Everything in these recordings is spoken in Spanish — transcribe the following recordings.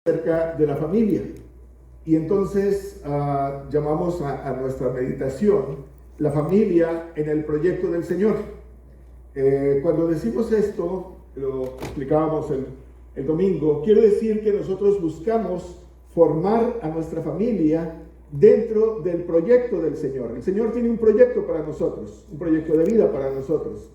acerca de la familia. Y entonces llamamos a nuestra meditación la familia en el proyecto del Señor. Cuando decimos esto, lo explicábamos el domingo, quiere decir que nosotros buscamos formar a nuestra familia dentro del proyecto del Señor. El Señor tiene un proyecto para nosotros, un proyecto de vida para nosotros.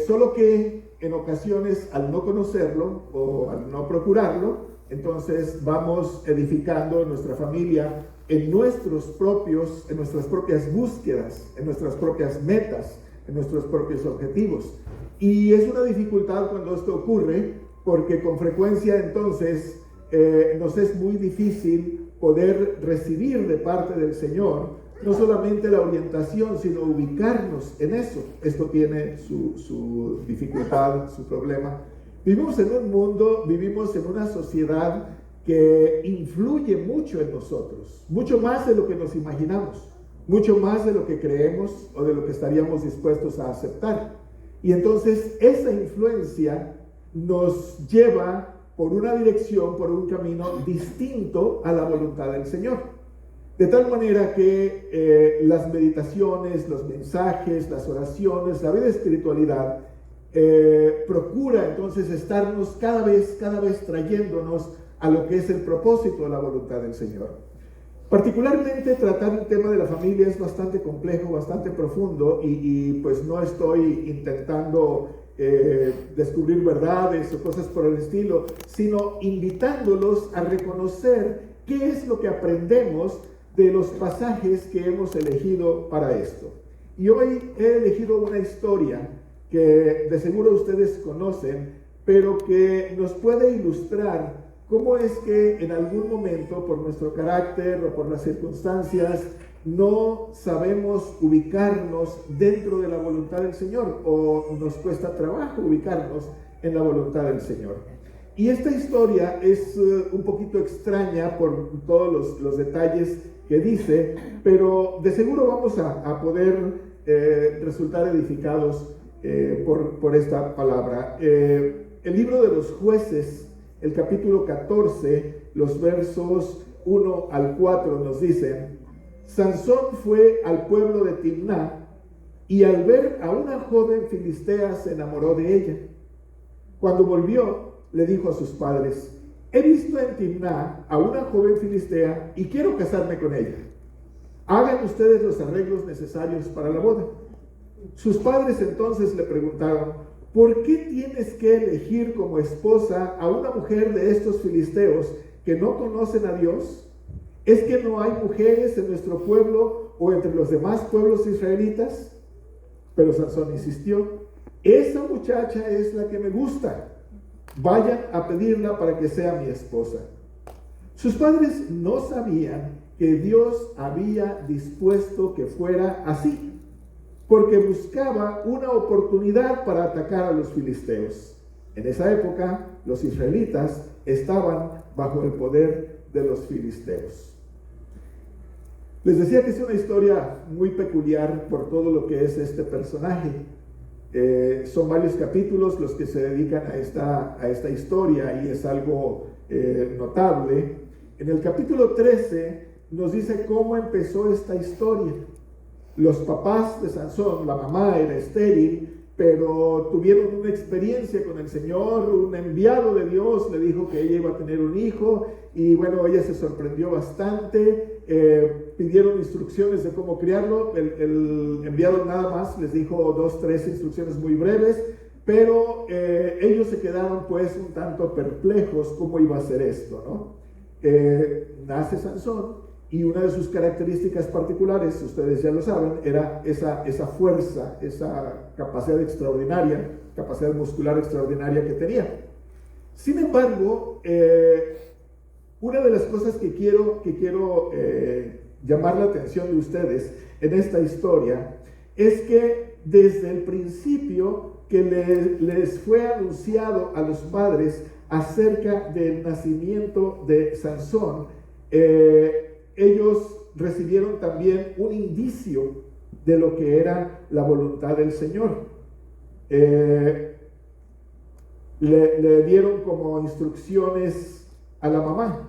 Solo que en ocasiones, al no conocerlo o al no procurarlo, entonces vamos edificando nuestra familia en nuestras propias búsquedas, en nuestras propias metas, en nuestros propios objetivos. Y es una dificultad cuando esto ocurre, porque con frecuencia entonces nos es muy difícil poder recibir de parte del Señor no solamente la orientación, sino ubicarnos en eso. Esto tiene su dificultad, su problema. Vivimos en un mundo, vivimos en una sociedad que influye mucho en nosotros, mucho más de lo que nos imaginamos, mucho más de lo que creemos o de lo que estaríamos dispuestos a aceptar. Y entonces esa influencia nos lleva por una dirección, por un camino distinto a la voluntad del Señor. De tal manera que las meditaciones, los mensajes, las oraciones, la vida de espiritualidad procura entonces estarnos cada vez trayéndonos a lo que es el propósito de la voluntad del Señor. Particularmente tratar el tema de la familia es bastante complejo, bastante profundo y pues no estoy intentando descubrir verdades o cosas por el estilo, sino invitándolos a reconocer qué es lo que aprendemos de los pasajes que hemos elegido para esto. Y hoy he elegido una historia que de seguro ustedes conocen, pero que nos puede ilustrar cómo es que en algún momento, por nuestro carácter o por las circunstancias, no sabemos ubicarnos dentro de la voluntad del Señor, o nos cuesta trabajo ubicarnos en la voluntad del Señor. Y esta historia es un poquito extraña por todos los detalles que dice, pero de seguro vamos a poder resultar edificados por esta palabra. El libro de los Jueces, el capítulo 14, los versos 1 al 4 nos dicen: Sansón fue al pueblo de Timná y al ver a una joven filistea se enamoró de ella. Cuando volvió, le dijo a sus padres: he visto en Timná a una joven filistea y quiero casarme con ella. Hagan ustedes los arreglos necesarios para la boda. Sus padres entonces le preguntaron: ¿por qué tienes que elegir como esposa a una mujer de estos filisteos que no conocen a Dios? ¿Es que no hay mujeres en nuestro pueblo o entre los demás pueblos israelitas? Pero Sansón insistió: esa muchacha es la que me gusta. Vayan a pedirla para que sea mi esposa. Sus padres no sabían que Dios había dispuesto que fuera así, porque buscaba una oportunidad para atacar a los filisteos. En esa época, los israelitas estaban bajo el poder de los filisteos. Les decía que es una historia muy peculiar por todo lo que es este personaje. Son varios capítulos los que se dedican a esta historia y es algo notable. En el capítulo 13 nos dice cómo empezó esta historia. Los papás de Sansón, la mamá era estéril, pero tuvieron una experiencia con el Señor. Un enviado de Dios le dijo que ella iba a tener un hijo y bueno, ella se sorprendió bastante. Pidieron instrucciones de cómo criarlo. El enviado nada más les dijo 2-3 instrucciones muy breves, pero ellos se quedaron pues un tanto perplejos cómo iba a ser esto, ¿no? Nace Sansón y una de sus características particulares, ustedes ya lo saben, era esa fuerza, esa capacidad extraordinaria, capacidad muscular extraordinaria que tenía. Sin embargo, una de las cosas que quiero llamar la atención de ustedes en esta historia es que desde el principio que les fue anunciado a los padres acerca del nacimiento de Sansón, ellos recibieron también un indicio de lo que era la voluntad del Señor. Le dieron como instrucciones a la mamá.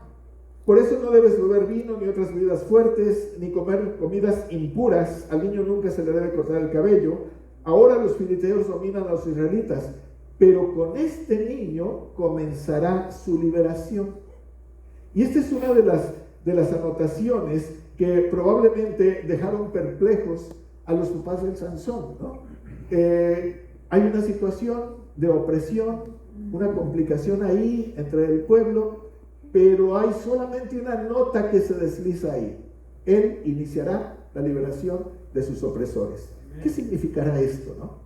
Por eso no debes beber vino ni otras bebidas fuertes, ni comer comidas impuras. Al niño nunca se le debe cortar el cabello. Ahora los filisteos dominan a los israelitas, pero con este niño comenzará su liberación. Y esta es una de las anotaciones que probablemente dejaron perplejos a los papás del Sansón, ¿no? Hay una situación de opresión, una complicación ahí entre el pueblo, pero hay solamente una nota que se desliza ahí. Él iniciará la liberación de sus opresores. ¿Qué significará esto, no?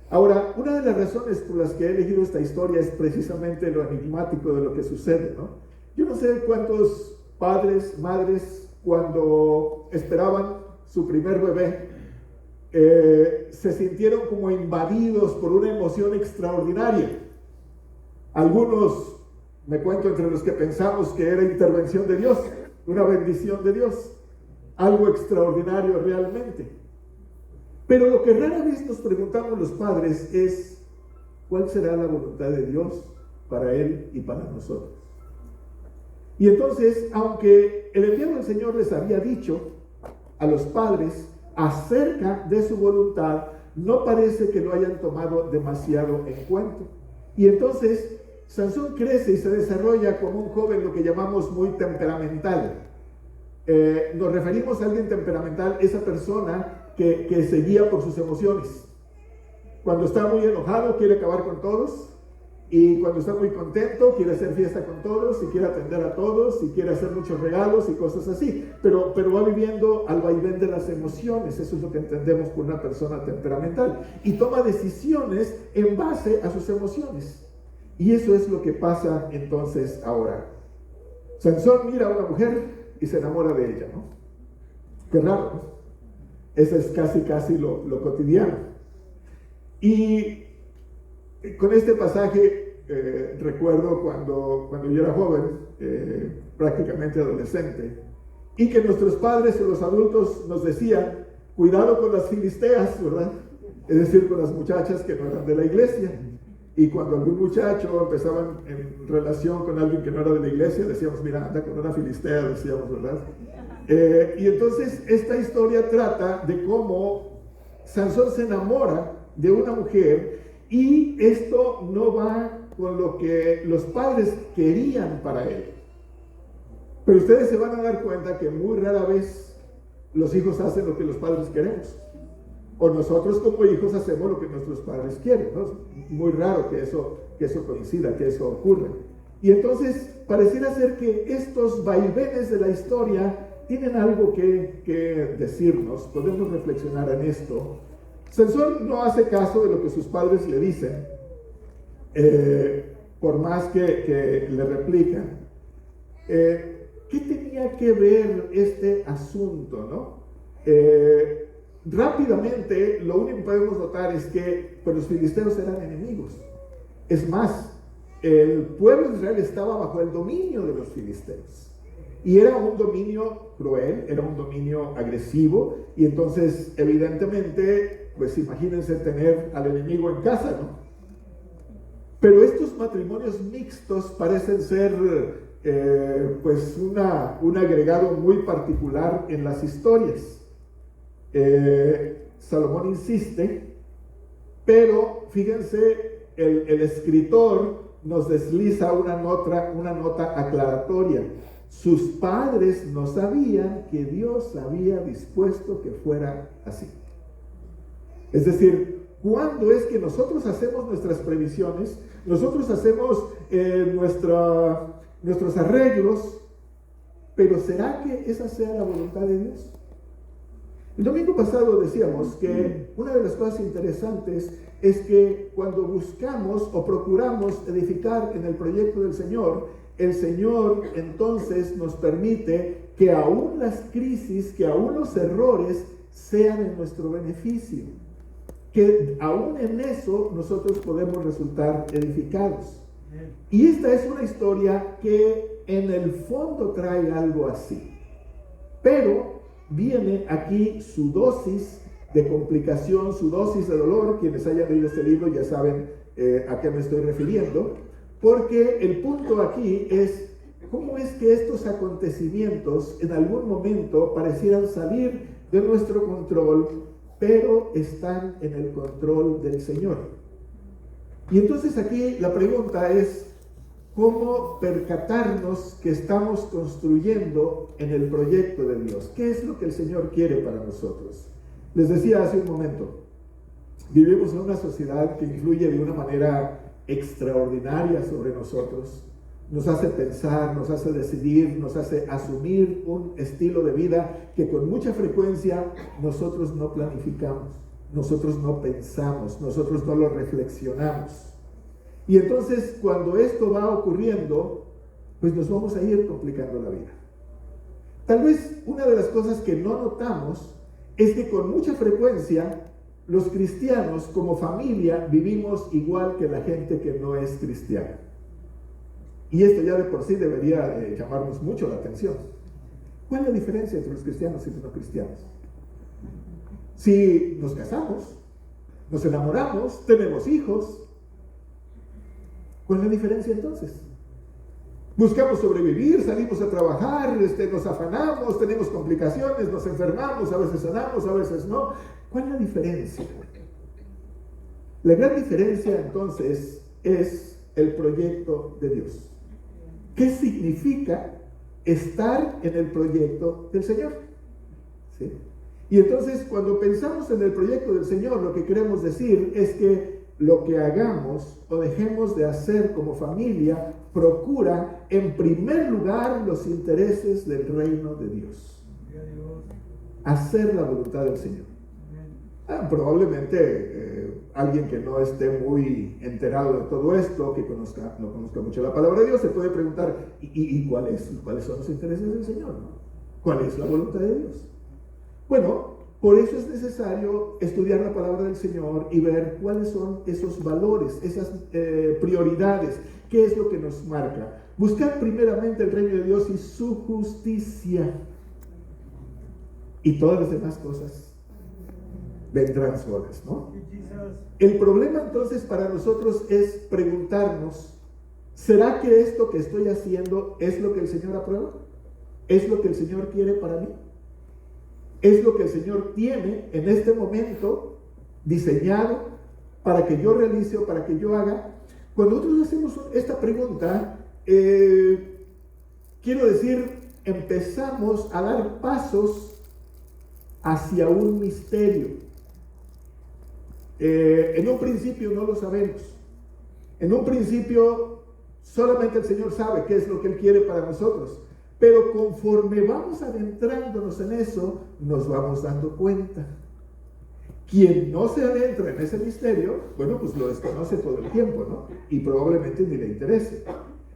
Ahora, una de las razones por las que he elegido esta historia es precisamente lo enigmático de lo que sucede, ¿no? Yo no sé cuántos padres, madres, cuando esperaban su primer bebé, se sintieron como invadidos por una emoción extraordinaria. Algunos, me cuento, entre los que pensamos que era intervención de Dios, una bendición de Dios, algo extraordinario realmente. Pero lo que rara vez nos preguntamos los padres es, ¿cuál será la voluntad de Dios para él y para nosotros? Y entonces, aunque el enviado del Señor les había dicho a los padres acerca de su voluntad, no parece que lo hayan tomado demasiado en cuenta. Y entonces, Sansón crece y se desarrolla como un joven, lo que llamamos muy temperamental. Nos referimos a alguien temperamental, esa persona que se guía por sus emociones. Cuando está muy enojado, quiere acabar con todos. Y cuando está muy contento, quiere hacer fiesta con todos, y quiere atender a todos, y quiere hacer muchos regalos y cosas así. Pero va viviendo al vaivén de las emociones. Eso es lo que entendemos por una persona temperamental. Y toma decisiones en base a sus emociones. Y eso es lo que pasa entonces ahora. Sansón mira a una mujer y se enamora de ella, ¿no? Qué raro, ¿no? Eso es casi lo cotidiano. Y con este pasaje recuerdo cuando yo era joven, prácticamente adolescente, y que nuestros padres o los adultos nos decían, cuidado con las filisteas, ¿verdad? Es decir, con las muchachas que no eran de la iglesia. Y cuando algún muchacho empezaba en relación con alguien que no era de la iglesia, decíamos, mira, anda con una filistea, decíamos, ¿verdad? Y entonces esta historia trata de cómo Sansón se enamora de una mujer, y esto no va con lo que los padres querían para él. Pero ustedes se van a dar cuenta que muy rara vez los hijos hacen lo que los padres queremos. O nosotros como hijos hacemos lo que nuestros padres quieren, ¿no? Es muy raro que eso coincida, que eso ocurra. Y entonces pareciera ser que estos vaivenes de la historia tienen algo que decirnos. Podemos reflexionar en esto. Sansón no hace caso de lo que sus padres le dicen, por más que le replican. ¿Qué tenía que ver este asunto, no? Rápidamente, lo único que podemos notar es que pues, los filisteos eran enemigos. Es más, el pueblo de Israel estaba bajo el dominio de los filisteos. Y era un dominio cruel, era un dominio agresivo, y entonces, evidentemente, pues imagínense tener al enemigo en casa, ¿no? Pero estos matrimonios mixtos parecen ser, pues, un agregado muy particular en las historias. Salomón insiste, pero fíjense, el escritor nos desliza una nota aclaratoria. Sus padres no sabían que Dios había dispuesto que fuera así. Es decir, ¿cuándo es que nosotros hacemos nuestras previsiones? Nosotros hacemos nuestros arreglos, pero ¿será que esa sea la voluntad de Dios? El domingo pasado decíamos que una de las cosas interesantes es que cuando buscamos o procuramos edificar en el proyecto del Señor, el Señor entonces nos permite que aún las crisis, que aún los errores sean en nuestro beneficio, que aún en eso nosotros podemos resultar edificados. Y esta es una historia que en el fondo trae algo así, pero viene aquí su dosis de complicación, su dosis de dolor. Quienes hayan leído este libro ya saben a qué me estoy refiriendo, porque el punto aquí es cómo es que estos acontecimientos en algún momento parecieran salir de nuestro control, pero están en el control del Señor. Y entonces aquí la pregunta es, ¿cómo percatarnos que estamos construyendo en el proyecto de Dios? ¿Qué es lo que el Señor quiere para nosotros? Les decía hace un momento, vivimos en una sociedad que influye de una manera extraordinaria sobre nosotros. Nos hace pensar, nos hace decidir, nos hace asumir un estilo de vida que con mucha frecuencia nosotros no planificamos, nosotros no pensamos, nosotros no lo reflexionamos. Y entonces cuando esto va ocurriendo, pues nos vamos a ir complicando la vida. Tal vez una de las cosas que no notamos es que con mucha frecuencia los cristianos como familia vivimos igual que la gente que no es cristiana. Y esto ya de por sí debería llamarnos mucho la atención. ¿Cuál es la diferencia entre los cristianos y los no cristianos? Si nos casamos, nos enamoramos, tenemos hijos, ¿cuál es la diferencia entonces? Buscamos sobrevivir, salimos a trabajar, nos afanamos, tenemos complicaciones, nos enfermamos, a veces sanamos, a veces no. ¿Cuál es la diferencia? La gran diferencia entonces es el proyecto de Dios. ¿Qué significa estar en el proyecto del Señor? ¿Sí? Y entonces cuando pensamos en el proyecto del Señor, lo que queremos decir es que lo que hagamos o dejemos de hacer como familia procura en primer lugar los intereses del reino de Dios. Hacer la voluntad del Señor. Probablemente alguien que no esté muy enterado de todo esto, que no conozca mucho la palabra de Dios, se puede preguntar, ¿y cuáles son los intereses del Señor? ¿No? ¿Cuál es la voluntad de Dios? Bueno, por eso es necesario estudiar la palabra del Señor y ver cuáles son esos valores, esas prioridades, qué es lo que nos marca. Buscar primeramente el reino de Dios y su justicia, y todas las demás cosas vendrán solas, ¿no? El problema entonces para nosotros es preguntarnos, ¿será que esto que estoy haciendo es lo que el Señor aprueba? ¿Es lo que el Señor quiere para mí? ¿Es lo que el Señor tiene en este momento diseñado para que yo realice o para que yo haga? Cuando nosotros hacemos esta pregunta, quiero decir, empezamos a dar pasos hacia un misterio. En un principio no lo sabemos. En un principio solamente el Señor sabe qué es lo que Él quiere para nosotros. Pero conforme vamos adentrándonos en eso, nos vamos dando cuenta. Quien no se adentra en ese misterio, bueno, pues lo desconoce todo el tiempo, ¿no? Y probablemente ni le interese.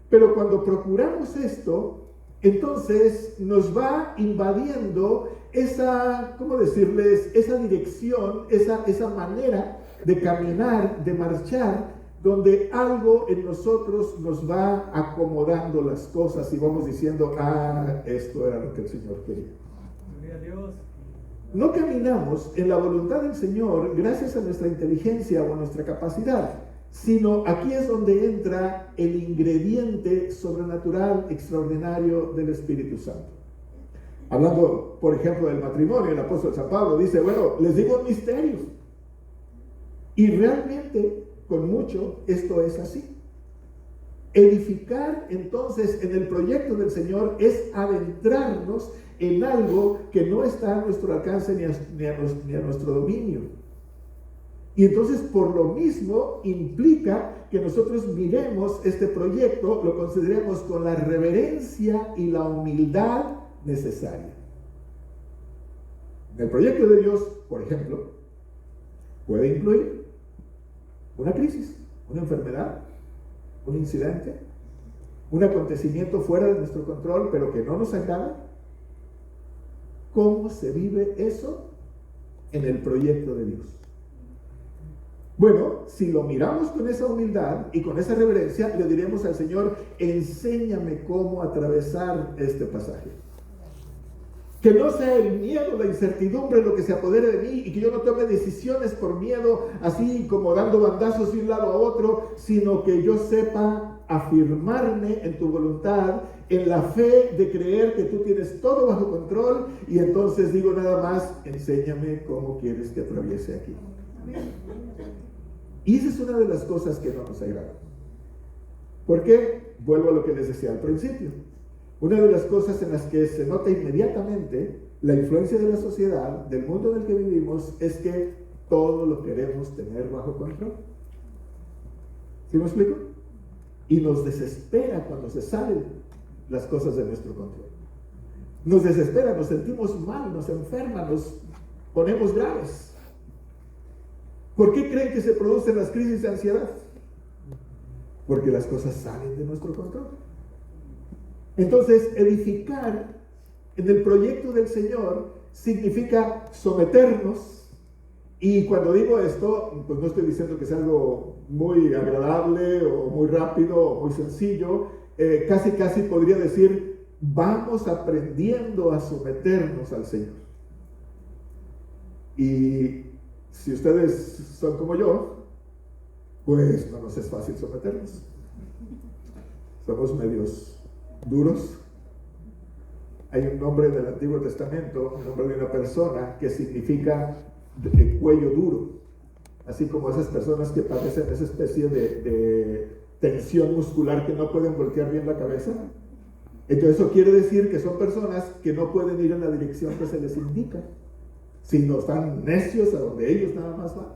Pero cuando procuramos esto, entonces nos va invadiendo esa, ¿cómo decirles? Esa dirección, esa manera de caminar, de marchar, donde algo en nosotros nos va acomodando las cosas y vamos diciendo, esto era lo que el Señor quería. Gloria a Dios. No caminamos en la voluntad del Señor gracias a nuestra inteligencia o a nuestra capacidad, sino aquí es donde entra el ingrediente sobrenatural, extraordinario del Espíritu Santo. Hablando, por ejemplo, del matrimonio, el apóstol San Pablo dice, bueno, les digo un misterio. Y realmente, con mucho, esto es así. Edificar, entonces, en el proyecto del Señor es adentrarnos en algo que no está a nuestro alcance ni a nuestro dominio. Y entonces, por lo mismo, implica que nosotros miremos este proyecto, lo consideremos con la reverencia y la humildad necesaria. El proyecto de Dios, por ejemplo, puede incluir una crisis, una enfermedad, un incidente, un acontecimiento fuera de nuestro control, pero que no nos agrada. ¿Cómo se vive eso en el proyecto de Dios? Bueno, si lo miramos con esa humildad y con esa reverencia, le diremos al Señor, enséñame cómo atravesar este pasaje. Que no sea el miedo, la incertidumbre lo que se apodere de mí y que yo no tome decisiones por miedo, así como dando bandazos de un lado a otro, sino que yo sepa afirmarme en tu voluntad, en la fe de creer que tú tienes todo bajo control, y entonces digo nada más, enséñame cómo quieres que atraviese aquí. Y esa es una de las cosas que no nos agrada. ¿Por qué? Vuelvo a lo que les decía al principio. Una de las cosas en las que se nota inmediatamente la influencia de la sociedad, del mundo en el que vivimos, es que todo lo queremos tener bajo control. ¿Sí me explico? Y nos desespera cuando se salen las cosas de nuestro control. Nos desespera, nos sentimos mal, nos enferma, nos ponemos graves. ¿Por qué creen que se producen las crisis de ansiedad? Porque las cosas salen de nuestro control. Entonces, edificar en el proyecto del Señor significa someternos. Y cuando digo esto, pues no estoy diciendo que sea algo muy agradable o muy rápido o muy sencillo. Casi podría decir, vamos aprendiendo a someternos al Señor. Y si ustedes son como yo, pues no nos es fácil someternos. Somos medios duros. Hay un nombre del Antiguo Testamento, un nombre de una persona que significa el cuello duro, así como esas personas que padecen esa especie de tensión muscular que no pueden voltear bien la cabeza. Entonces eso quiere decir que son personas que no pueden ir en la dirección que se les indica, sino están necios a donde ellos nada más van.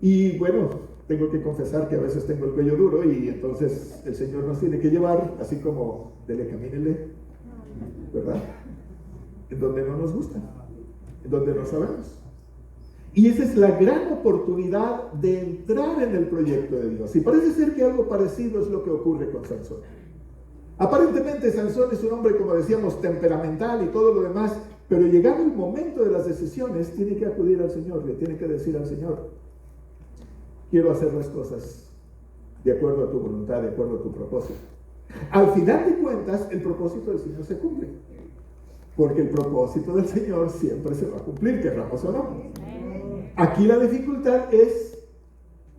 Y bueno, tengo que confesar que a veces tengo el cuello duro, y entonces el Señor nos tiene que llevar, así como dele, camínele, ¿verdad? En donde no nos gusta, en donde no sabemos. Y esa es la gran oportunidad de entrar en el proyecto de Dios. Y parece ser que algo parecido es lo que ocurre con Sansón. Aparentemente Sansón es un hombre, como decíamos, temperamental y todo lo demás, pero llegado el momento de las decisiones, tiene que acudir al Señor, le tiene que decir al Señor, quiero hacer las cosas de acuerdo a tu voluntad, de acuerdo a tu propósito. Al final de cuentas, el propósito del Señor se cumple, porque el propósito del Señor siempre se va a cumplir, querramos o no. Aquí la dificultad es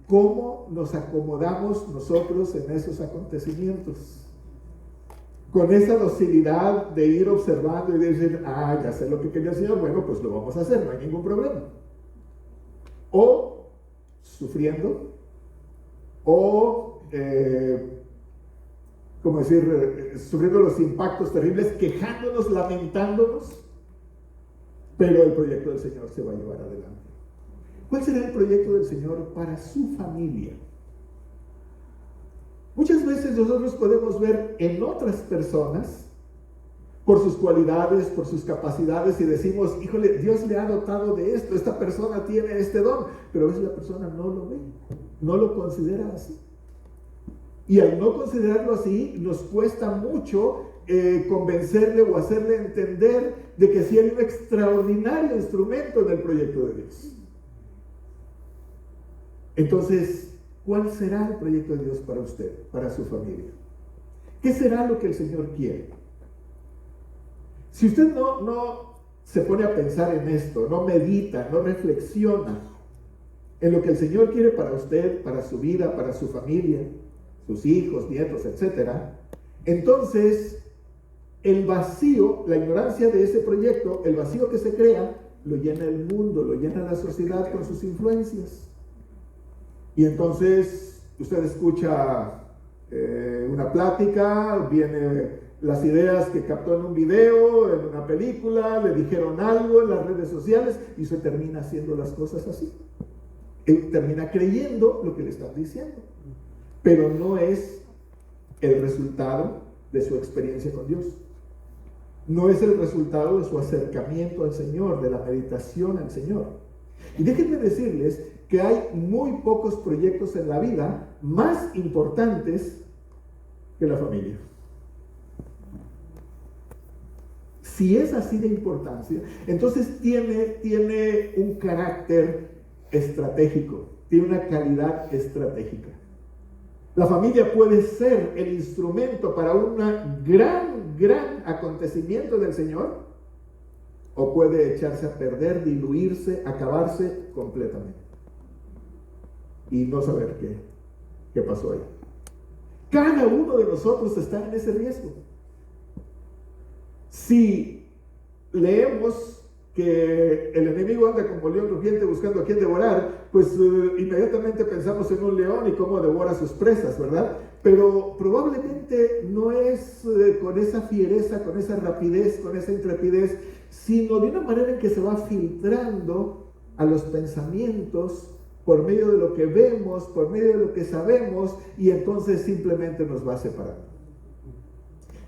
cómo nos acomodamos nosotros en esos acontecimientos. Con esa docilidad de ir observando y de decir, ya sé lo que quería el Señor, bueno, pues lo vamos a hacer, no hay ningún problema. O sufriendo, o, sufriendo los impactos terribles, quejándonos, lamentándonos, pero el proyecto del Señor se va a llevar adelante. ¿Cuál será el proyecto del Señor para su familia? Muchas veces nosotros podemos ver en otras personas, por sus cualidades, por sus capacidades, y decimos, híjole, Dios le ha dotado de esto, esta persona tiene este don, pero a veces la persona no lo ve, no lo considera así. Y al no considerarlo así, nos cuesta mucho convencerle o hacerle entender de que sí hay un extraordinario instrumento en el proyecto de Dios. Entonces, ¿cuál será el proyecto de Dios para usted, para su familia? ¿Qué será lo que el Señor quiere? Si usted no se pone a pensar en esto, no medita, no reflexiona en lo que el Señor quiere para usted, para su vida, para su familia, sus hijos, nietos, etc., entonces el vacío, la ignorancia de ese proyecto, el vacío que se crea, lo llena el mundo, lo llena la sociedad con sus influencias. Y entonces usted escucha una plática, vienen las ideas que captó en un video, en una película, le dijeron algo en las redes sociales, y usted termina haciendo las cosas así. Él termina creyendo lo que le están diciendo, pero no es el resultado de su experiencia con Dios. No es el resultado de su acercamiento al Señor, de la meditación al Señor. Y déjenme decirles que hay muy pocos proyectos en la vida más importantes que la familia. Si es así de importancia, entonces tiene un carácter estratégico, tiene una calidad estratégica. La familia puede ser el instrumento para un gran acontecimiento del Señor, o puede echarse a perder, diluirse, acabarse completamente y no saber qué pasó ahí. Cada uno de nosotros está en ese riesgo. Si leemos que el enemigo anda como león rugiente buscando a quien devorar, pues inmediatamente pensamos en un león y cómo devora sus presas, ¿verdad? Pero probablemente no es con esa fiereza, con esa rapidez, con esa intrepidez, sino de una manera en que se va filtrando a los pensamientos por medio de lo que vemos, por medio de lo que sabemos, y entonces simplemente nos va separando.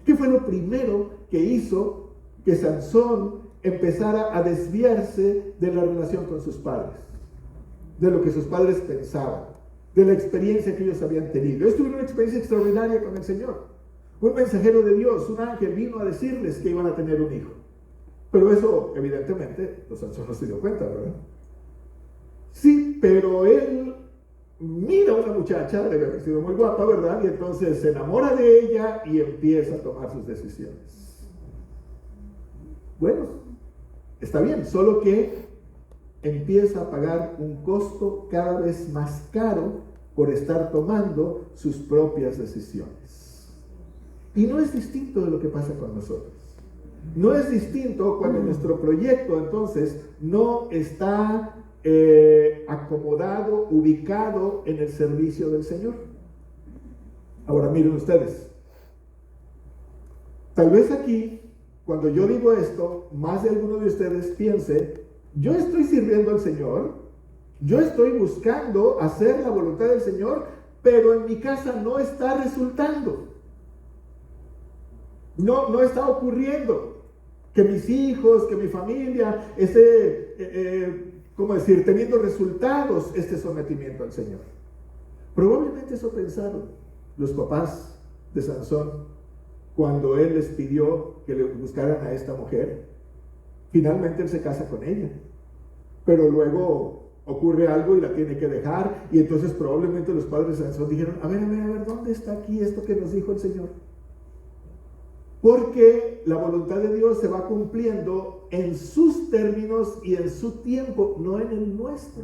¿Qué fue lo primero que hizo que Sansón empezara a desviarse de la relación con sus padres? De lo que sus padres pensaban, de la experiencia que ellos habían tenido. Ellos tuvieron una experiencia extraordinaria con el Señor. Un mensajero de Dios, un ángel, vino a decirles que iban a tener un hijo. Pero eso, evidentemente, Sansón no se dio cuenta, ¿verdad? Sí, pero él mira a una muchacha, debe haber sido muy guapa, ¿verdad? Y entonces se enamora de ella y empieza a tomar sus decisiones. Bueno, está bien, solo que empieza a pagar un costo cada vez más caro por estar tomando sus propias decisiones. Y no es distinto de lo que pasa con nosotros. No es distinto cuando nuestro proyecto entonces no está acomodado, ubicado en el servicio del Señor. Ahora miren ustedes, tal vez aquí, cuando yo digo esto, más de alguno de ustedes piense, yo estoy sirviendo al Señor, yo estoy buscando hacer la voluntad del Señor, pero en mi casa no está resultando. No está ocurriendo que mis hijos, que mi familia esté, ¿cómo decir?, teniendo resultados este sometimiento al Señor. Probablemente eso pensaron los papás de Sansón cuando él les pidió que le buscaran a esta mujer. Finalmente él se casa con ella, pero luego ocurre algo y la tiene que dejar, y entonces probablemente los padres de Sansón dijeron, a ver, ¿dónde está aquí esto que nos dijo el Señor? Porque la voluntad de Dios se va cumpliendo en sus términos y en su tiempo, no en el nuestro.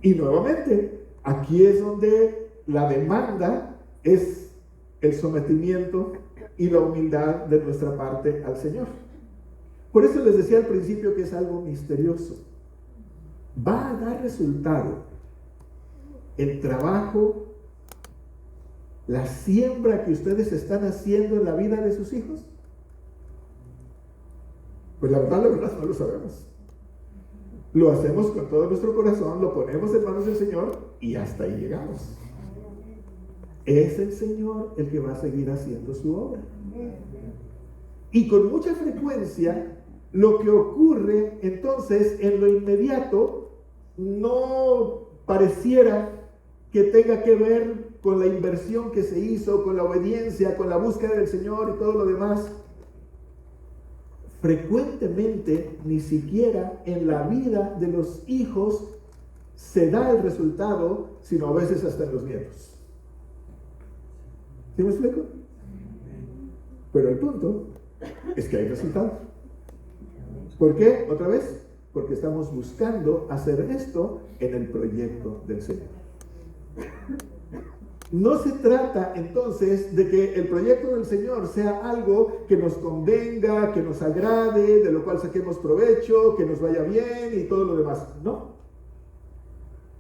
Y nuevamente, aquí es donde la demanda es el sometimiento y la humildad de nuestra parte al Señor. Por eso les decía al principio que es algo misterioso. ¿Va a dar resultado el trabajo, la siembra que ustedes están haciendo en la vida de sus hijos? Pues la verdad no lo sabemos. Lo hacemos con todo nuestro corazón, lo ponemos en manos del Señor y hasta ahí llegamos. Es el Señor el que va a seguir haciendo su obra. Y con mucha frecuencia, lo que ocurre entonces en lo inmediato no pareciera que tenga que ver con la inversión que se hizo, con la obediencia, con la búsqueda del Señor y todo lo demás. Frecuentemente, ni siquiera en la vida de los hijos se da el resultado, sino a veces hasta en los nietos. ¿Sí me explico? Pero el punto es que hay resultado. ¿Por qué? Otra vez, porque estamos buscando hacer esto en el proyecto del Señor. No se trata entonces de que el proyecto del Señor sea algo que nos convenga, que nos agrade, de lo cual saquemos provecho, que nos vaya bien y todo lo demás. No.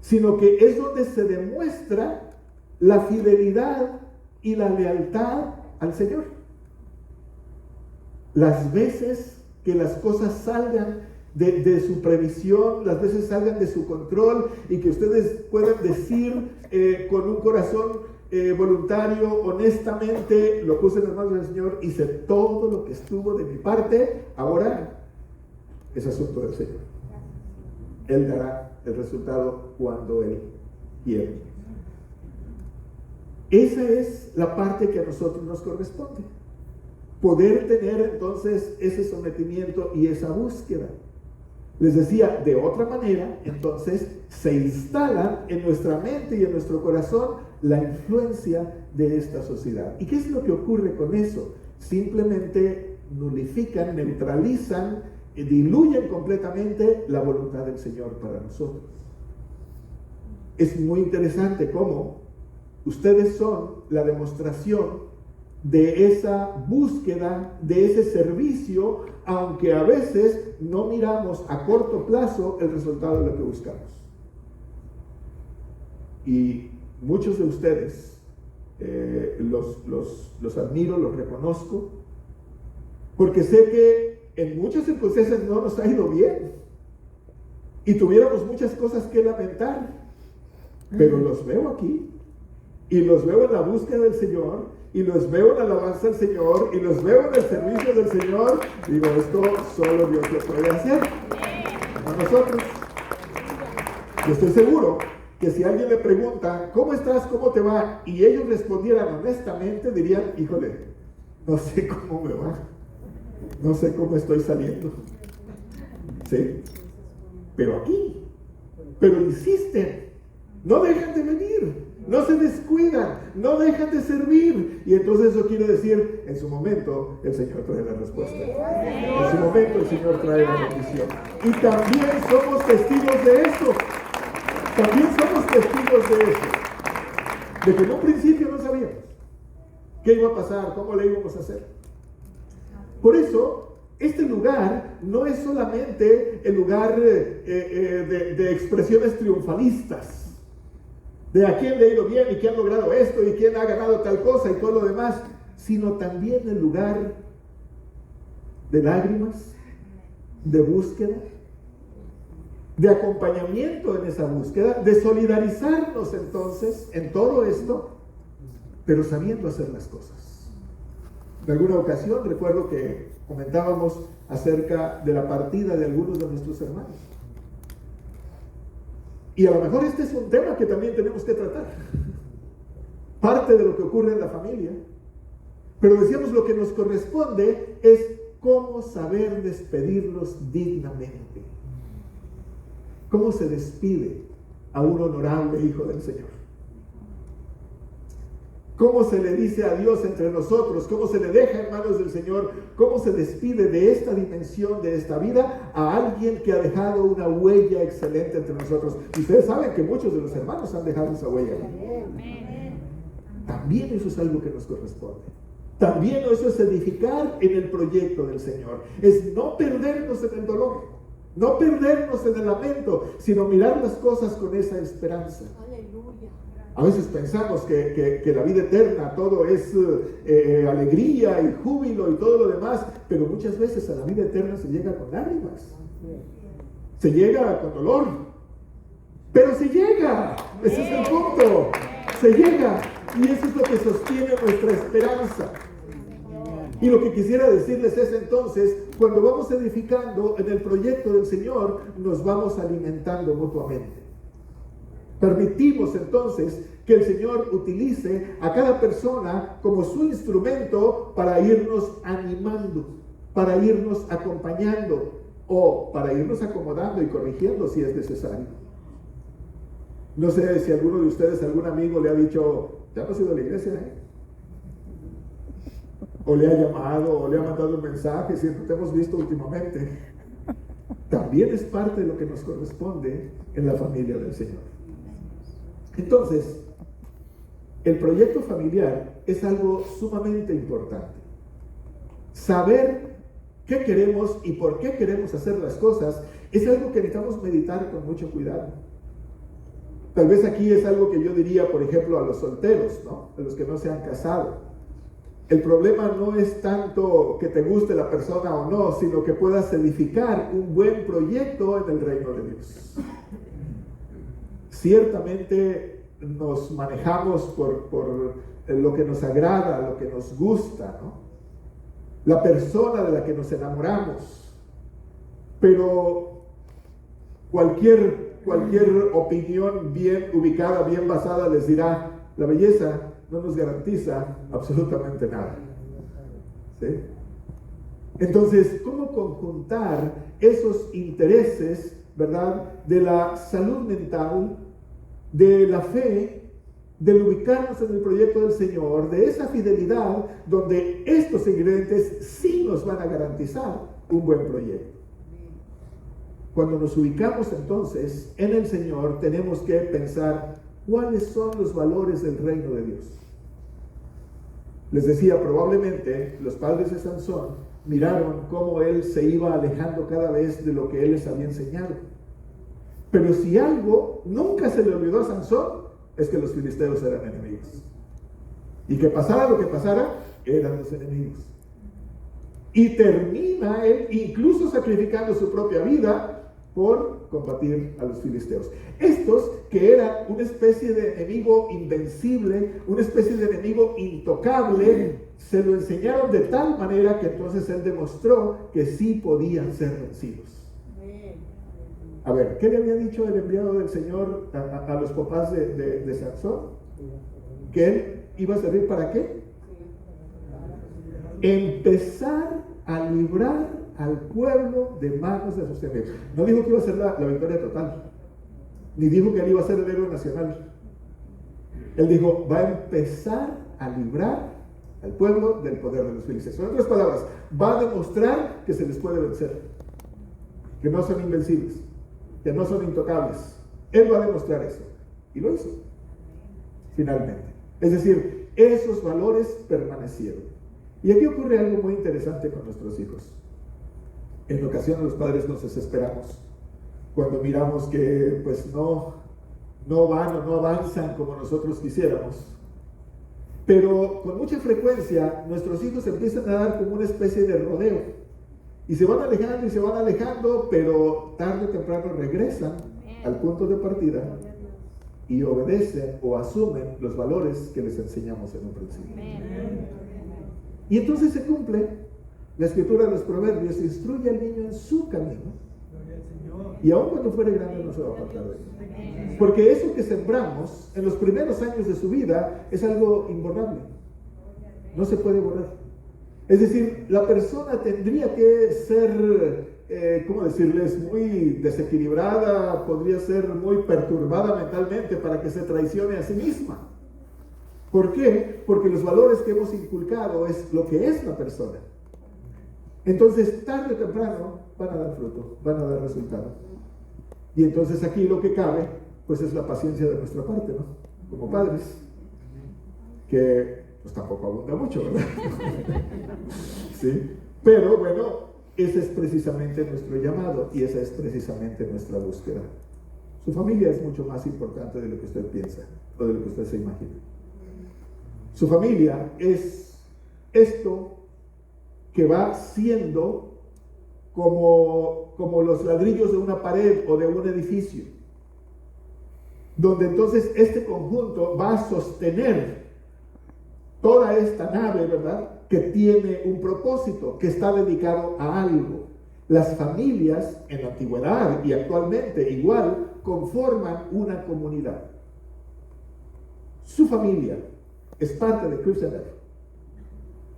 Sino que es donde se demuestra la fidelidad y la lealtad al Señor. Las veces que las cosas salgan de su previsión, las veces salgan de su control y que ustedes puedan decir con un corazón voluntario, honestamente, lo puse en las manos del Señor, hice todo lo que estuvo de mi parte, ahora es asunto del Señor. Él dará el resultado cuando Él quiera. Esa es la parte que a nosotros nos corresponde. Poder tener entonces ese sometimiento y esa búsqueda. Les decía, de otra manera, entonces se instala en nuestra mente y en nuestro corazón la influencia de esta sociedad. ¿Y qué es lo que ocurre con eso? Simplemente nulifican, neutralizan, diluyen completamente la voluntad del Señor para nosotros. Es muy interesante cómo ustedes son la demostración de esa búsqueda, de ese servicio, aunque a veces no miramos a corto plazo el resultado de lo que buscamos. Y muchos de ustedes los admiro, los reconozco, porque sé que en muchas circunstancias no nos ha ido bien y tuviéramos muchas cosas que lamentar, pero los veo aquí y los veo en la búsqueda del Señor y los veo en la alabanza del Señor y los veo en el servicio del Señor. Digo, esto solo Dios lo puede hacer, no nosotros. Yo estoy seguro que si alguien le pregunta, ¿cómo estás? ¿Cómo te va? Y ellos respondieran honestamente, dirían, híjole, no sé cómo me va, no sé cómo estoy saliendo. ¿Sí? Pero aquí, pero insisten, no dejan de venir, no se descuidan, no dejan de servir. Y entonces eso quiere decir, en su momento el Señor trae la respuesta. En su momento el Señor trae la bendición. Y también somos testigos de eso. También somos testigos de eso. De que en un principio no sabíamos qué iba a pasar, cómo le íbamos a hacer. Por eso, este lugar no es solamente el lugar de expresiones triunfalistas, de a quién le ha ido bien y quién ha logrado esto y quién ha ganado tal cosa y todo lo demás, sino también el lugar de lágrimas, de búsqueda, de acompañamiento en esa búsqueda, de solidarizarnos entonces en todo esto, pero sabiendo hacer las cosas. En alguna ocasión recuerdo que comentábamos acerca de la partida de algunos de nuestros hermanos. Y a lo mejor este es un tema que también tenemos que tratar. Parte de lo que ocurre en la familia. Pero decíamos, lo que nos corresponde es cómo saber despedirlos dignamente. ¿Cómo se despide a un honorable hijo del Señor? ¿Cómo se le dice adiós entre nosotros? ¿Cómo se le deja en manos del Señor? ¿Cómo se despide de esta dimensión, de esta vida, a alguien que ha dejado una huella excelente entre nosotros? Y ustedes saben que muchos de los hermanos han dejado esa huella. También eso es algo que nos corresponde. También eso es edificar en el proyecto del Señor. Es no perdernos en el dolor, no perdernos en el lamento, sino mirar las cosas con esa esperanza. Aleluya. A veces pensamos que la vida eterna todo es alegría y júbilo y todo lo demás, pero muchas veces a la vida eterna se llega con lágrimas, se llega con dolor, pero se llega. Ese es el punto, se llega, y eso es lo que sostiene nuestra esperanza. Y lo que quisiera decirles es entonces, cuando vamos edificando en el proyecto del Señor, nos vamos alimentando mutuamente. Permitimos entonces que el Señor utilice a cada persona como su instrumento para irnos animando, para irnos acompañando o para irnos acomodando y corrigiendo si es necesario. No sé si alguno de ustedes, algún amigo le ha dicho, ¿ya no has ido a la iglesia? O le ha llamado, o le ha mandado un mensaje, si no te hemos visto últimamente. También es parte de lo que nos corresponde en la familia del Señor. Entonces, el proyecto familiar es algo sumamente importante. Saber qué queremos y por qué queremos hacer las cosas es algo que necesitamos meditar con mucho cuidado. Tal vez aquí es algo que yo diría, por ejemplo, a los solteros, ¿no? A los que no se han casado. El problema no es tanto que te guste la persona o no, sino que puedas edificar un buen proyecto en el reino de Dios. Ciertamente nos manejamos por lo que nos agrada, lo que nos gusta, ¿no? La persona de la que nos enamoramos. Pero cualquier opinión bien ubicada, bien basada, les dirá, la belleza no nos garantiza absolutamente nada. ¿Sí? Entonces, ¿cómo conjuntar esos intereses, verdad, de la salud mental, de la fe, del ubicarnos en el proyecto del Señor, de esa fidelidad, donde estos ingredientes sí nos van a garantizar un buen proyecto? Cuando nos ubicamos entonces en el Señor, tenemos que pensar cuáles son los valores del reino de Dios. Les decía, probablemente los padres de Sansón miraron cómo él se iba alejando cada vez de lo que él les había enseñado. Pero si algo nunca se le olvidó a Sansón, es que los filisteos eran enemigos. Y que pasara lo que pasara, eran los enemigos. Y termina él incluso sacrificando su propia vida por combatir a los filisteos. Estos que eran una especie de enemigo invencible, una especie de enemigo intocable, se lo enseñaron de tal manera que entonces él demostró que sí podían ser vencidos. A ver, ¿qué le había dicho el enviado del Señor a los papás de Sansón? Que él iba a servir ¿para qué? Empezar a librar al pueblo de manos de sus enemigos. No dijo que iba a ser la victoria total, ni dijo que él iba a ser el héroe nacional. Él dijo, va a empezar a librar al pueblo del poder de los filisteos. En otras palabras, va a demostrar que se les puede vencer, que no son invencibles, que no son intocables. Él va a demostrar eso. Y lo hizo, finalmente. Es decir, esos valores permanecieron. Y aquí ocurre algo muy interesante con nuestros hijos. En ocasiones los padres nos desesperamos cuando miramos que pues no van o no avanzan como nosotros quisiéramos. Pero con mucha frecuencia nuestros hijos empiezan a dar como una especie de rodeo. Y se van alejando y se van alejando, pero tarde o temprano regresan al punto de partida y obedecen o asumen los valores que les enseñamos en un principio. Y entonces se cumple la escritura de los proverbios: instruye al niño en su camino, y aun cuando fuere grande no se va a apartar de él. Porque eso que sembramos en los primeros años de su vida es algo imborrable, no se puede borrar. Es decir, la persona tendría que ser, ¿cómo decirles?, muy desequilibrada, podría ser muy perturbada mentalmente para que se traicione a sí misma. ¿Por qué? Porque los valores que hemos inculcado es lo que es la persona. Entonces, tarde o temprano van a dar fruto, van a dar resultado. Y entonces aquí lo que cabe, pues es la paciencia de nuestra parte, ¿no? Como padres, que pues tampoco abunda mucho, ¿verdad? ¿Sí? Pero bueno, ese es precisamente nuestro llamado y esa es precisamente nuestra búsqueda. Su familia es mucho más importante de lo que usted piensa o de lo que usted se imagina. Su familia es esto que va siendo como los ladrillos de una pared o de un edificio, donde entonces este conjunto va a sostener toda esta nave, ¿verdad?, que tiene un propósito, que está dedicado a algo. Las familias en la antigüedad y actualmente igual conforman una comunidad. Su familia es parte de Christian Life.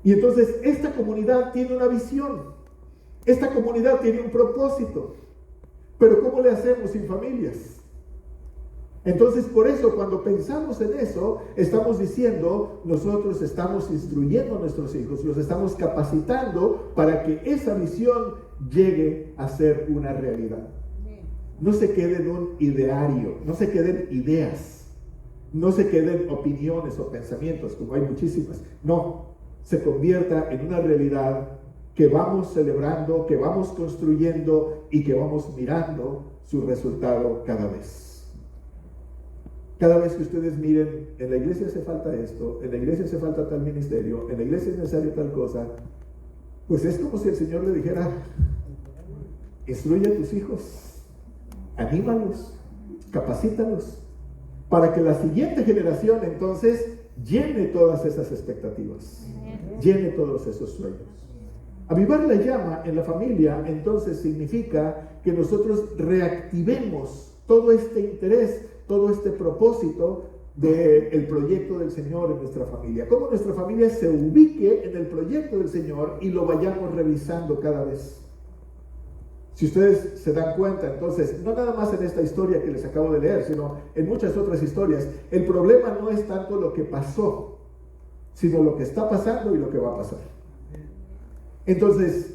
Y entonces esta comunidad tiene una visión, esta comunidad tiene un propósito. Pero ¿cómo le hacemos sin familias? Entonces, por eso, cuando pensamos en eso, estamos diciendo, nosotros estamos instruyendo a nuestros hijos, los estamos capacitando para que esa visión llegue a ser una realidad. No se quede en un ideario, no se queden ideas, no se queden opiniones o pensamientos, como hay muchísimas. No, se convierta en una realidad que vamos celebrando, que vamos construyendo y que vamos mirando su resultado cada vez. Cada vez que ustedes miren, en la iglesia hace falta esto, en la iglesia hace falta tal ministerio, en la iglesia es necesario tal cosa, pues es como si el Señor le dijera, instruye a tus hijos, anímalos, capacítalos, para que la siguiente generación entonces llene todas esas expectativas, llene todos esos sueños. Avivar la llama en la familia entonces significa que nosotros reactivemos todo este interés, todo este propósito del proyecto del Señor en nuestra familia. Cómo nuestra familia se ubique en el proyecto del Señor y lo vayamos revisando cada vez. Si ustedes se dan cuenta, entonces, no nada más en esta historia que les acabo de leer, sino en muchas otras historias, el problema no es tanto lo que pasó, sino lo que está pasando y lo que va a pasar. Entonces,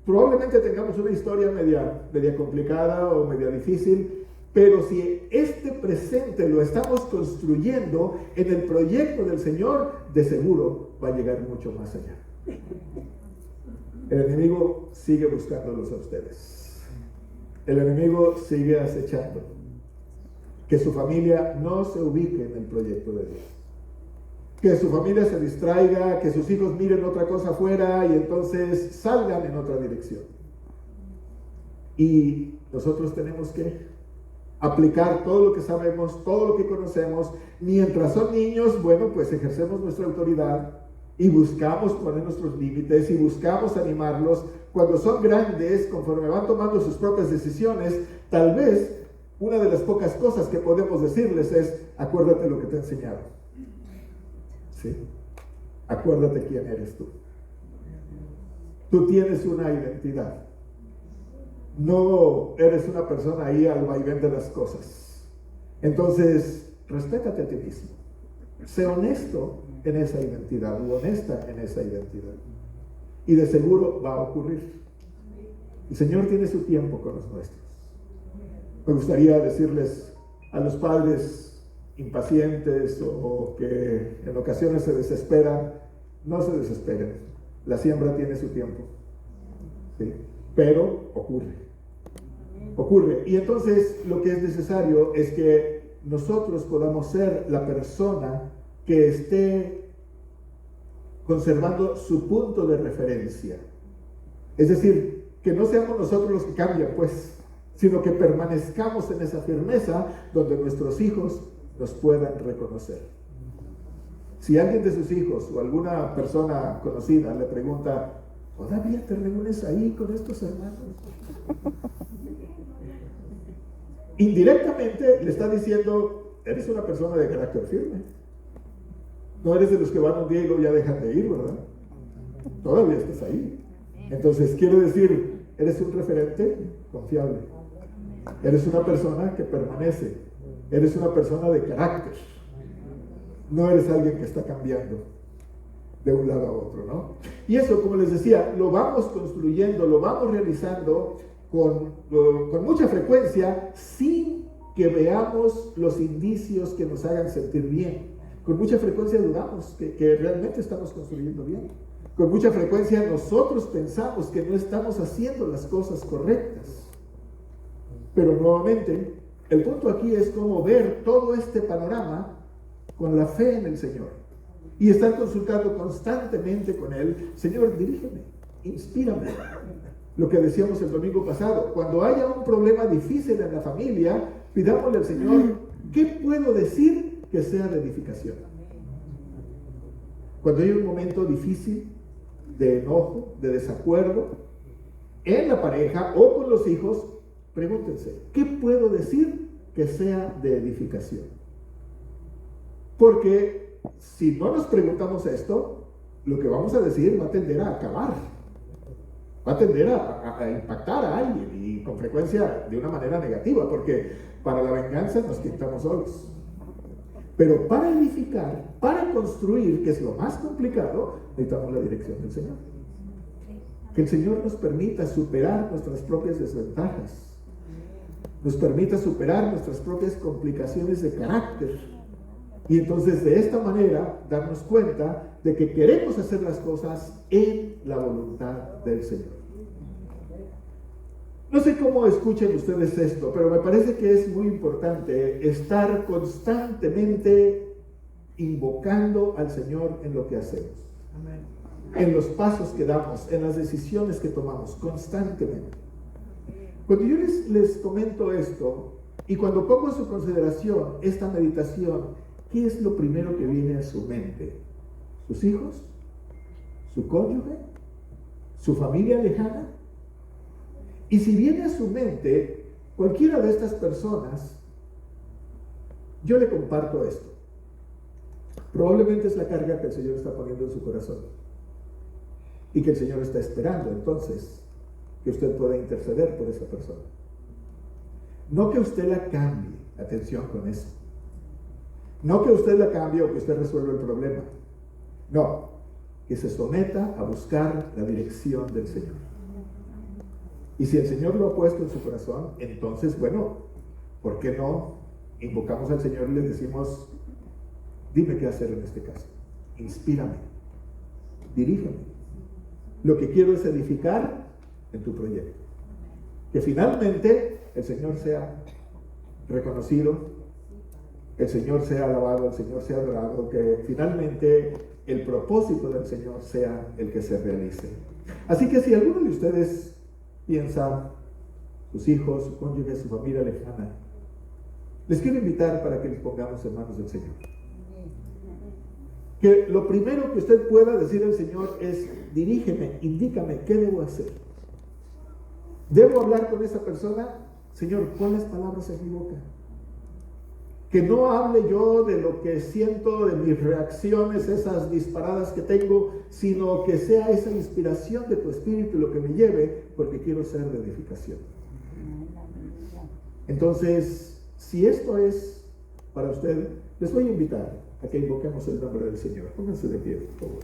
probablemente tengamos una historia media complicada o media difícil, Pero si este presente lo estamos construyendo en el proyecto del Señor, de seguro va a llegar mucho más allá. El enemigo sigue buscándolos a ustedes. El enemigo sigue acechando que su familia no se ubique en el proyecto de Dios. Que su familia se distraiga, que sus hijos miren otra cosa afuera y entonces salgan en otra dirección. Y nosotros tenemos que aplicar todo lo que sabemos, todo lo que conocemos. Mientras son niños, bueno, pues ejercemos nuestra autoridad y buscamos poner nuestros límites y buscamos animarlos. Cuando son grandes, conforme van tomando sus propias decisiones, tal vez una de las pocas cosas que podemos decirles es: acuérdate lo que te he enseñado. ¿Sí? Acuérdate quién eres tú. Tú tienes una identidad. No eres una persona ahí al vaivén de las cosas. Entonces, respétate a ti mismo. Sé honesto en esa identidad, u honesta en esa identidad. Y de seguro va a ocurrir. El Señor tiene su tiempo con los nuestros. Me gustaría decirles a los padres impacientes o que en ocasiones se desesperan: no se desesperen. La siembra tiene su tiempo. ¿Sí? Pero ocurre. Y entonces lo que es necesario es que nosotros podamos ser la persona que esté conservando su punto de referencia. Es decir, que no seamos nosotros los que cambian, pues, sino que permanezcamos en esa firmeza donde nuestros hijos nos puedan reconocer. Si alguien de sus hijos o alguna persona conocida le pregunta: ¿todavía te reúnes ahí con estos hermanos? Indirectamente le está diciendo: eres una persona de carácter firme. No eres de los que van un día y luego ya dejan de ir, ¿verdad? Todavía estás ahí. Entonces quiero decir, eres un referente confiable. Eres una persona que permanece. Eres una persona de carácter. No eres alguien que está cambiando de un lado a otro, ¿no? Y eso, como les decía, lo vamos construyendo, lo vamos realizando con mucha frecuencia, sin que veamos los indicios que nos hagan sentir bien. Con mucha frecuencia dudamos que realmente estamos construyendo bien. Con mucha frecuencia nosotros pensamos que no estamos haciendo las cosas correctas. Pero nuevamente, el punto aquí es cómo ver todo este panorama con la fe en el Señor. Y estar consultando constantemente con Él: Señor, dirígeme, inspírame. Lo que decíamos el domingo pasado: cuando haya un problema difícil en la familia, pidámosle al Señor: ¿qué puedo decir que sea de edificación? Cuando hay un momento difícil, de enojo, de desacuerdo, en la pareja o con los hijos, pregúntense: ¿qué puedo decir que sea de edificación? Porque si no nos preguntamos esto, lo que vamos a decir va a tender a acabar, va a tender a impactar a alguien, y con frecuencia de una manera negativa, porque para la venganza nos pintamos solos. Pero para edificar, para construir, que es lo más complicado, necesitamos la dirección del Señor. Que el Señor nos permita superar nuestras propias desventajas, nos permita superar nuestras propias complicaciones de carácter, y entonces de esta manera darnos cuenta de que queremos hacer las cosas en la voluntad del Señor. No sé cómo escuchen ustedes esto, pero me parece que es muy importante estar constantemente invocando al Señor en lo que hacemos. Amén. En los pasos que damos, en las decisiones que tomamos, constantemente. Cuando yo les comento esto, y cuando pongo en su consideración esta meditación, ¿qué es lo primero que viene a su mente? ¿Sus hijos? ¿Su cónyuge? ¿Su familia lejana? Y si viene a su mente cualquiera de estas personas, yo le comparto esto. Probablemente es la carga que el Señor está poniendo en su corazón, y que el Señor está esperando entonces que usted pueda interceder por esa persona. No que usted la cambie, atención con eso. No que usted la cambie o que usted resuelva el problema. No, que se someta a buscar la dirección del Señor. Y si el Señor lo ha puesto en su corazón, entonces, bueno, ¿por qué no invocamos al Señor y le decimos, dime qué hacer en este caso? Inspírame, dirígeme. Lo que quiero es edificar en tu proyecto. Que finalmente el Señor sea reconocido, el Señor sea alabado, el Señor sea adorado, que finalmente el propósito del Señor sea el que se realice. Así que si alguno de ustedes piensa, sus hijos, su cónyuge, su familia lejana, les quiero invitar para que les pongamos en manos del Señor. Que lo primero que usted pueda decir al Señor es, dirígeme, indícame, ¿qué debo hacer? ¿Debo hablar con esa persona? Señor, pon las palabras en mi boca. Que no hable yo de lo que siento, de mis reacciones, esas disparadas que tengo, sino que sea esa inspiración de tu Espíritu lo que me lleve, porque quiero ser de edificación. Entonces, si esto es para usted, les voy a invitar a que invoquemos el nombre del Señor. Pónganse de pie, por favor.